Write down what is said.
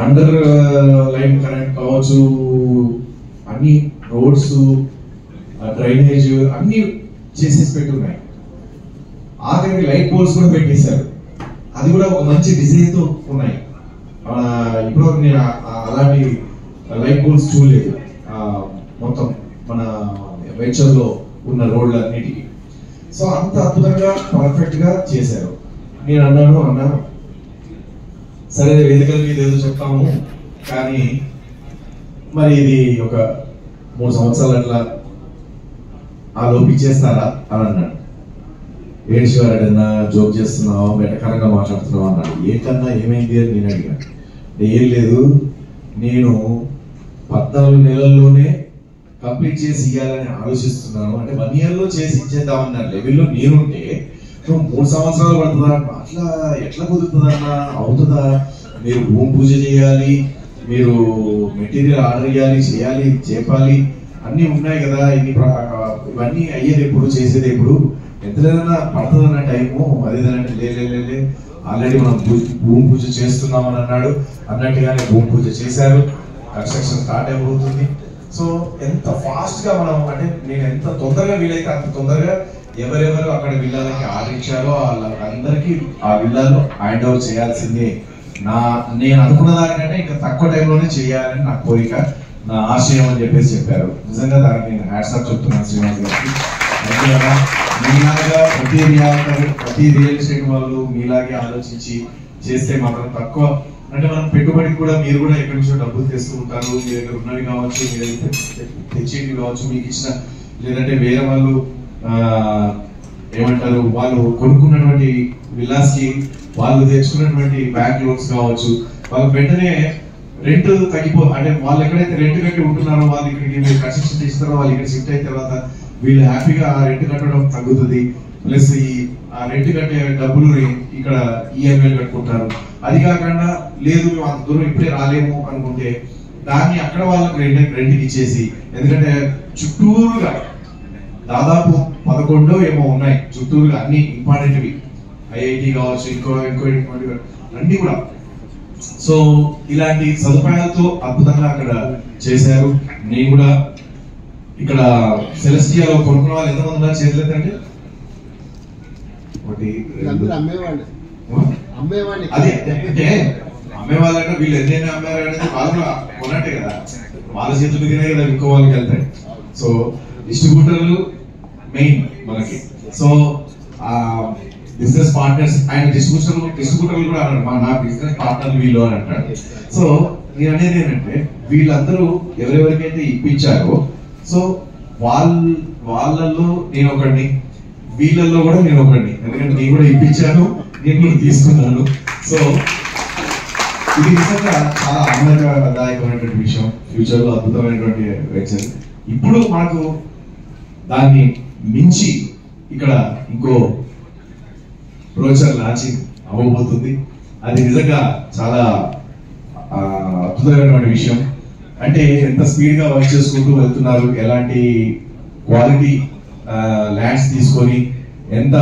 Under line connect కావచ్చు, అన్ని roads, drainage అన్ని చేసేసి పెట్టున్నాయి. ఆఖరికి లైట్ పోల్స్ కూడా పెట్టేశారు. అది కూడా ఒక మంచి డిజైన్ తో ఉన్నాయి. ఇప్పుడు నేను అలాంటి లైట్ పోల్స్ చూడలేదు మొత్తం మన వెంచర్లో ఉన్న రోడ్లన్నిటికీ. సో అంత అద్భుతంగా పర్ఫెక్ట్ గా చేశారు. నేను అన్నా సరే వేదికల మీద ఏదో చెప్తాము, కానీ మరి ఇది ఒక 3 సంవత్సరాలు అట్లా ఆ లోపు ఇచ్చేస్తారా అని అన్నాడు. ఏడ్చేవాడన్నా, జోక్ చేస్తున్నావా, వెటకరంగా మాట్లాడుతున్నావా అన్నాడు. ఏంటన్నా ఏమైంది అని నేను అడిగాను. ఏం లేదు, నేను 14 నెలల్లోనే కంప్లీట్ చేసి ఇవ్వాలని ఆలోచిస్తున్నాను. అంటే 1 year లో చేసి ఇచ్చేద్దామన్న లెవెల్లో నేనుంటే నువ్వు 3 సంవత్సరాలు పడుతుందా? అట్లా ఎట్లా కుదురుతుందన్నా? అవుతుందా? మీరు భూమి పూజ చేయాలి, మీరు మెటీరియల్ ఆర్డర్ చేయాలి, చెప్పాలి, అన్ని ఉన్నాయి కదా. ఇవన్నీ అయ్యేది ఎప్పుడు, చేసేది ఎప్పుడు, ఎంత లేదన్నా పడుతుందన్న టైము. అదేదంటే లే ఆల్రెడీ మనం భూమి పూజ చేస్తున్నామని అన్నాడు. అన్నట్టుగానే భూమి పూజ చేశారు. కన్స్ట్రక్షన్ స్టార్ట్ అయిపోతుంది. సో ఎంత ఫాస్ట్ గా మనం, అంటే నేను ఎంత తొందరగా వీలైతే అంత తొందరగా ఎవరెవరు అక్కడ విల్లాలకి ఆర్డర్ ఇచ్చారో వాళ్ళందరికీ ఆ విల్లాలు హ్యాండ్ ఓవర్ చేయాల్సిందే. నేను అనుకున్న దానికంటే ఇంకా తక్కువ టైంలోనే చేయాలని నా కోరిక, నా ఆశయం అని చెప్పారు. నిజంగా దానికి నేను హ్యాట్సాప్ చెప్తున్నాను శ్రీనివాస్ గారికి. మీలాగా ప్రతి రియల్ ఎస్టేట్ వాళ్ళు మీలాగే ఆలోచించి చేస్తే మాత్రం తక్కువ, అంటే మనం పెట్టుబడికి కూడా మీరు కూడా ఎక్కడి నుంచో డబ్బులు తెస్తూ ఉంటారు. మీ దగ్గర ఉన్నవి కావచ్చు, మీ దగ్గర తెచ్చేవి కావచ్చు, మీకు ఇచ్చిన, లేదంటే వేరే వాళ్ళు ఏమంటారు, వాళ్ళు కొనుక్కున్నటువంటి విల్లాస్ కి వాళ్ళు తెచ్చుకున్నటువంటి బ్యాంక్ లోన్స్ కావచ్చు, వాళ్ళకి వెంటనే రెంట్ అంటే వాళ్ళు ఎక్కడైతే రెంట్ కట్టి ఉంటున్నారో వాళ్ళు ఇక్కడికి మీరు కన్స్ట్రక్షన్ చేస్తారో వాళ్ళు ఇక్కడ షిఫ్ట్ అయిన తర్వాత వీళ్ళు హ్యాపీగా ఆ రెంట్ కట్టడం తగ్గుతుంది. ప్లస్ ఆ రెంట్ కట్టే డబ్బులు ఇక్కడ ఈఎంఐలు కట్టుకుంటారు. అది కాకుండా లేదు మేము అంత దూరం ఇప్పుడే రాలేము అనుకుంటే దాన్ని అక్కడ వాళ్ళకి రెంట్కి ఇచ్చేసి, ఎందుకంటే చుట్టూరుగా దాదాపు 11 ఏమో ఉన్నాయి చుట్టూరుగా అన్ని ఇంపార్టెంట్వి, ఐఐటి కావచ్చు, ఇంకో అన్ని కూడా. సో ఇలాంటి సదుపాయాలతో అద్భుతంగా అక్కడ చేశారు. నేను కూడా ఇక్కడ సెలెస్టియాలో కొనుక్కున్న వాళ్ళు ఎంతమంది ఉన్నారు చేతులు ఎత్తండి. అదే అంటే అమ్మేవాళ్ళంటే వీళ్ళు ఎన్నైనా అమ్మారు అనేది వాళ్ళు కొన్నట్టే కదా, వాళ్ళ చేతులు మీదనే కదా ఇంకో వాళ్ళకి వెళ్తాయి. సో డిస్ట్రిబ్యూటర్లు మెయిన్ మనకి. సో బిజినెస్ పార్ట్నర్స్ ఆయన డిస్ట్రిబ్యూటర్లు కూడా అన్నాడు, నా బిజినెస్ పార్ట్నర్లు వీళ్ళు అని అంటాడు. సో నేను అనేది ఏంటంటే వీళ్ళందరూ ఎవరెవరికైతే ఇప్పించారో, సో వాళ్ళల్లో నేను ఒకడిని, వీళ్ళల్లో కూడా నేను ఒకడిని. ఎందుకంటే నేను కూడా ఇప్పించాను, నేను కూడా తీసుకున్నాను. సో ఇది నిజంగా చాలా ఆనందదాయకమైనటువంటి విషయం. ఫ్యూచర్ లో అద్భుతమైనటువంటి వెంచర్. ఇప్పుడు మనకు దాన్ని మించి ఇక్కడ ఇంకో బ్రోచర్ లాంచింగ్ అవ్వబోతుంది. అది నిజంగా చాలా అద్భుతమైనటువంటి విషయం. అంటే ఎంత స్పీడ్ గా వర్క్ చేసుకుంటూ వెళ్తున్నారు, ఎలాంటి క్వాలిటీ ల్యాండ్స్ తీసుకొని ఎంత